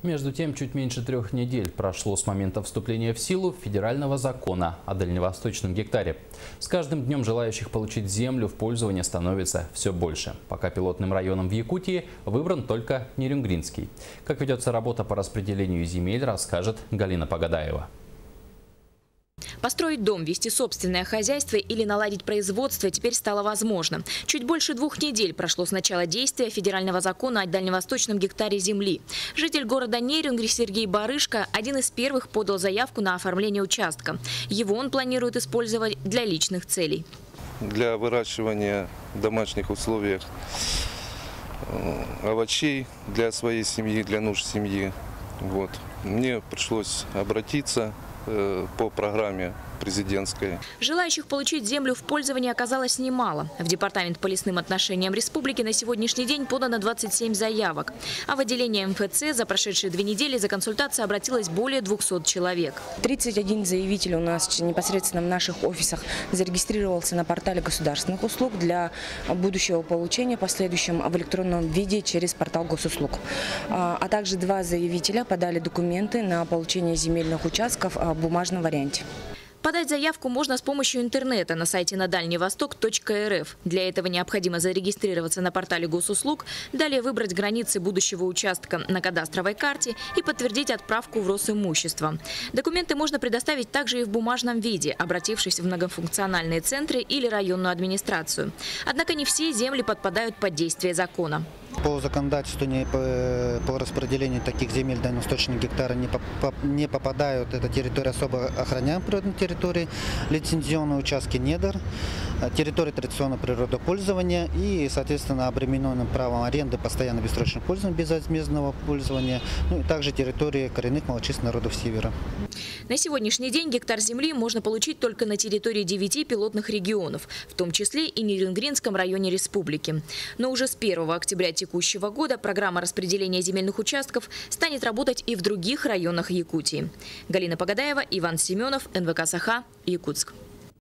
Между тем, чуть меньше 3 недель прошло с момента вступления в силу федерального закона о дальневосточном гектаре. С каждым днем желающих получить землю в пользование становится все больше. Пока пилотным районом в Якутии выбран только Нерюнгринский. Как ведется работа по распределению земель, расскажет Галина Погодаева. Построить дом, вести собственное хозяйство или наладить производство теперь стало возможно. Чуть больше 2 недель прошло с начала действия федерального закона о дальневосточном гектаре земли. Житель города Нерюнгри Сергей Барышко один из первых подал заявку на оформление участка. Его он планирует использовать для личных целей. Для выращивания в домашних условиях овощей для своей семьи, для нужд семьи. Мне пришлось обратиться по программе президентской. Желающих получить землю в пользование оказалось немало. В Департамент по лесным отношениям республики на сегодняшний день подано 27 заявок. А в отделение МФЦ за прошедшие 2 недели за консультацией обратилось более 200 человек. 31 заявитель у нас непосредственно в наших офисах зарегистрировался на портале государственных услуг для будущего получения в последующем в электронном виде через портал госуслуг. А также 2 заявителя подали документы на получение земельных участков в бумажном варианте. Подать заявку можно с помощью интернета на сайте надальневосток.рф. Для этого необходимо зарегистрироваться на портале госуслуг, далее выбрать границы будущего участка на кадастровой карте и подтвердить отправку в Росимущество. Документы можно предоставить также и в бумажном виде, обратившись в многофункциональные центры или районную администрацию. Однако не все земли подпадают под действие закона. По законодательству по распределению таких земель дальневосточного гектара не попадают. Это территория особо охраняемой природной территории, лицензионные участки недр, территории традиционного природопользования и, соответственно, обремененным правом аренды постоянно бессрочного пользования, безвозмездного пользования, и также территории коренных малочисленных народов Севера. На сегодняшний день гектар земли можно получить только на территории 9 пилотных регионов, в том числе и Нерюнгринском районе республики. Но уже с 1 октября текущего года программа распределения земельных участков станет работать и в других районах Якутии. Галина Погодаева, Иван Семенов, НВК «Саха», Якутск.